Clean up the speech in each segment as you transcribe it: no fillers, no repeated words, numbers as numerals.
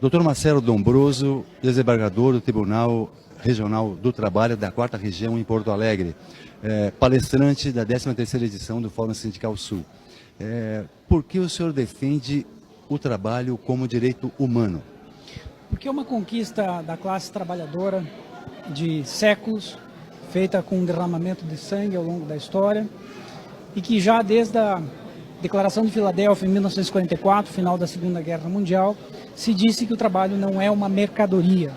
Dr. Marcelo Dombroso, desembargador do Tribunal Regional do Trabalho da 4ª Região em Porto Alegre, palestrante da 13ª edição do Fórum Sindical Sul. Por que o senhor defende o trabalho como direito humano? Porque é uma conquista da classe trabalhadora de séculos, feita com um derramamento de sangue ao longo da história, e que já desde a Declaração de Filadélfia, em 1944, final da Segunda Guerra Mundial, se disse que o trabalho não é uma mercadoria.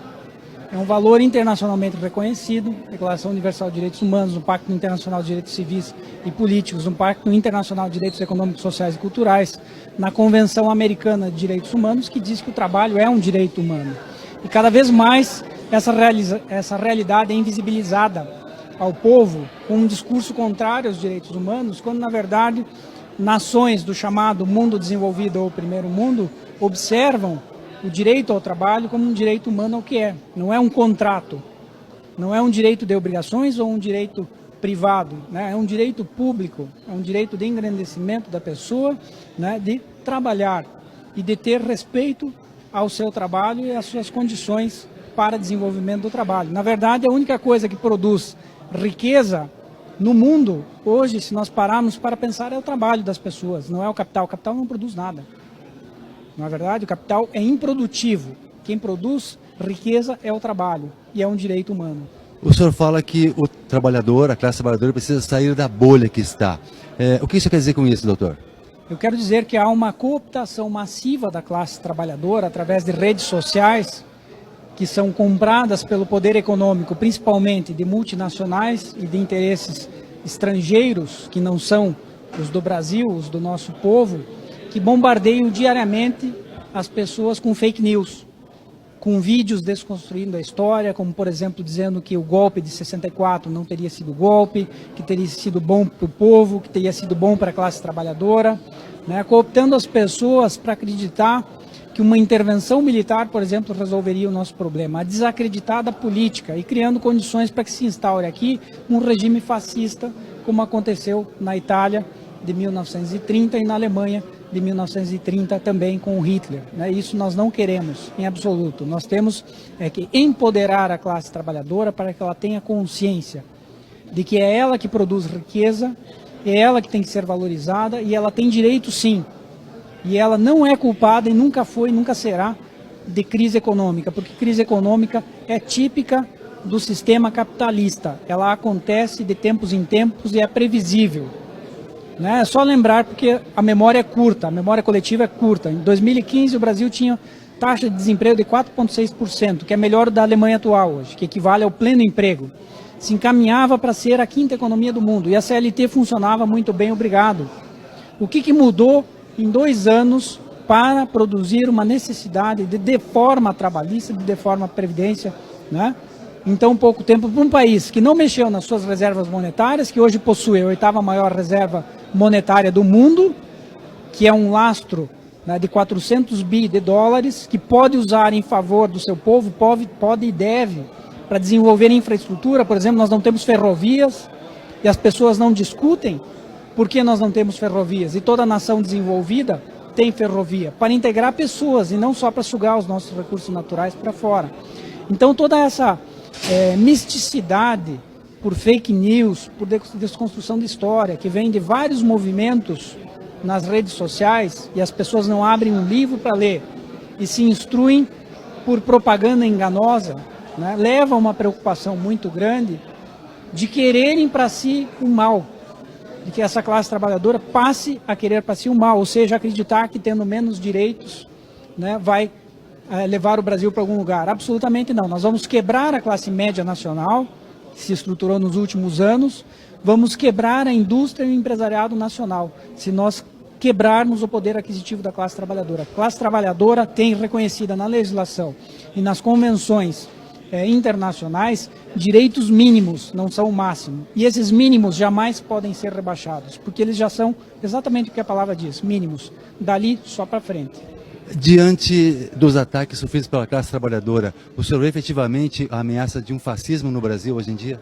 É um valor internacionalmente reconhecido, Declaração Universal de Direitos Humanos, no Pacto Internacional de Direitos Civis e Políticos, no Pacto Internacional de Direitos Econômicos, Sociais e Culturais, na Convenção Americana de Direitos Humanos, que diz que o trabalho é um direito humano. E cada vez mais essa realidade é invisibilizada ao povo com um discurso contrário aos direitos humanos, quando na verdade nações do chamado mundo desenvolvido ou primeiro mundo observam o direito ao trabalho como um direito humano ao que é. Não é um contrato, não é um direito de obrigações ou um direito privado, né? É um direito público, é um direito de engrandecimento da pessoa, né? De trabalhar e de ter respeito ao seu trabalho e às suas condições para desenvolvimento do trabalho. Na verdade, a única coisa que produz riqueza no mundo, hoje, se nós pararmos para pensar, é o trabalho das pessoas, não é o capital. O capital não produz nada. Na verdade, o capital é improdutivo. Quem produz riqueza é o trabalho e é um direito humano. O senhor fala que o trabalhador, a classe trabalhadora, precisa sair da bolha que está. O que isso quer dizer com isso, doutor? Eu quero dizer que há uma cooptação massiva da classe trabalhadora através de redes sociais que são compradas pelo poder econômico, principalmente de multinacionais e de interesses estrangeiros, que não são os do Brasil, os do nosso povo, que bombardeiam diariamente as pessoas com fake news, com vídeos desconstruindo a história, como por exemplo dizendo que o golpe de 64 não teria sido golpe, que teria sido bom para o povo, que teria sido bom para a classe trabalhadora, né, cooptando as pessoas para acreditar que uma intervenção militar, por exemplo, resolveria o nosso problema, a desacreditar da política e criando condições para que se instaure aqui um regime fascista, como aconteceu na Itália de 1930 e na Alemanha de 1930 também com o Hitler. Né? Isso nós não queremos, em absoluto. Nós temos que empoderar a classe trabalhadora para que ela tenha consciência de que é ela que produz riqueza, é ela que tem que ser valorizada e ela tem direito sim. E ela não é culpada e nunca foi e nunca será de crise econômica, porque crise econômica é típica do sistema capitalista. Ela acontece de tempos em tempos e é previsível. Né? É só lembrar porque a memória é curta, a memória coletiva é curta. Em 2015 o Brasil tinha taxa de desemprego de 4,6%, que é melhor da Alemanha atual hoje, que equivale ao pleno emprego. Se encaminhava para ser a 5ª economia do mundo e a CLT funcionava muito bem, obrigado. O que mudou em 2 anos para produzir uma necessidade de deforma trabalhista, de deforma previdência, né? Em tão pouco tempo, para um país que não mexeu nas suas reservas monetárias, que hoje possui a 8ª maior reserva monetária do mundo, que é um lastro, né, de 400 bi de dólares, que pode usar em favor do seu povo, pode e deve, para desenvolver infraestrutura. Por exemplo, nós não temos ferrovias e as pessoas não discutem por que nós não temos ferrovias. E toda nação desenvolvida tem ferrovia, para integrar pessoas e não só para sugar os nossos recursos naturais para fora. Então toda essa misticidade por fake news, por desconstrução de história, que vem de vários movimentos nas redes sociais, e as pessoas não abrem um livro para ler e se instruem por propaganda enganosa, né, leva a uma preocupação muito grande de quererem para si o mal, de que essa classe trabalhadora passe a querer para si o mal, ou seja, acreditar que tendo menos direitos, né, vai levar o Brasil para algum lugar. Absolutamente não. Nós vamos quebrar a classe média nacional, que se estruturou nos últimos anos, vamos quebrar a indústria e o empresariado nacional, se nós quebrarmos o poder aquisitivo da classe trabalhadora. A classe trabalhadora tem reconhecida na legislação e nas convenções internacionais direitos mínimos, não são o máximo. E esses mínimos jamais podem ser rebaixados, porque eles já são exatamente o que a palavra diz, mínimos, dali só para frente. Diante dos ataques sofridos pela classe trabalhadora, o senhor vê efetivamente a ameaça de um fascismo no Brasil hoje em dia?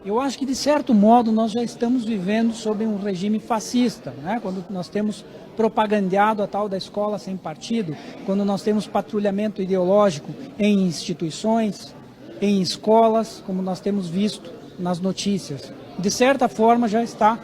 Eu acho que, de certo modo, nós já estamos vivendo sob um regime fascista, né? Quando nós temos propagandeado a tal da escola sem partido, quando nós temos patrulhamento ideológico em instituições, em escolas, como nós temos visto nas notícias. De certa forma, já está,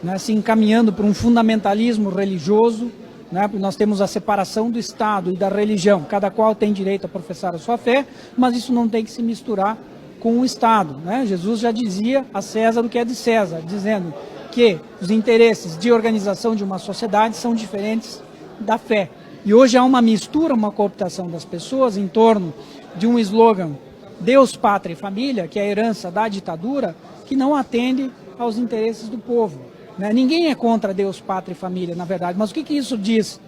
né, se encaminhando para um fundamentalismo religioso, né? Nós temos a separação do Estado e da religião, cada qual tem direito a professar a sua fé, mas isso não tem que se misturar com o Estado, né? Jesus já dizia a César o que é de César, dizendo que os interesses de organização de uma sociedade são diferentes da fé. E hoje há uma mistura, uma cooptação das pessoas em torno de um slogan Deus, Pátria e Família, que é a herança da ditadura, que não atende aos interesses do povo, né? Ninguém é contra Deus, Pátria e Família, na verdade, mas o que isso diz?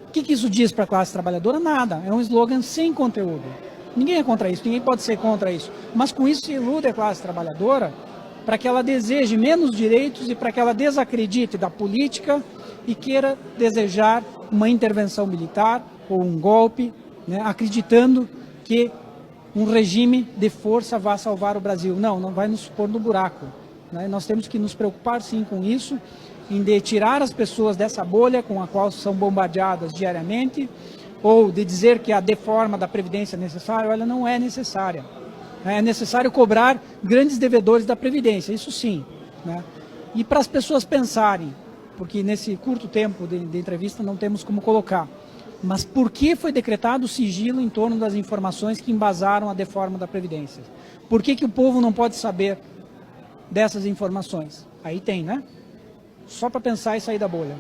O que isso diz para a classe trabalhadora? Nada, é um slogan sem conteúdo. Ninguém é contra isso, ninguém pode ser contra isso. Mas com isso se ilude a classe trabalhadora para que ela deseje menos direitos e para que ela desacredite da política e queira desejar uma intervenção militar ou um golpe, né, acreditando que um regime de força vai salvar o Brasil. Não, não vai nos pôr no buraco, né? Nós temos que nos preocupar sim com isso, em de tirar as pessoas dessa bolha com a qual são bombardeadas diariamente, ou de dizer que a deforma da Previdência é necessária. Ela não é necessária. É necessário cobrar grandes devedores da Previdência, isso sim, né? E para as pessoas pensarem, porque nesse curto tempo de entrevista não temos como colocar, mas por que foi decretado o sigilo em torno das informações que embasaram a deforma da Previdência? Por que o povo não pode saber dessas informações? Aí tem, né? Só para pensar e sair da bolha.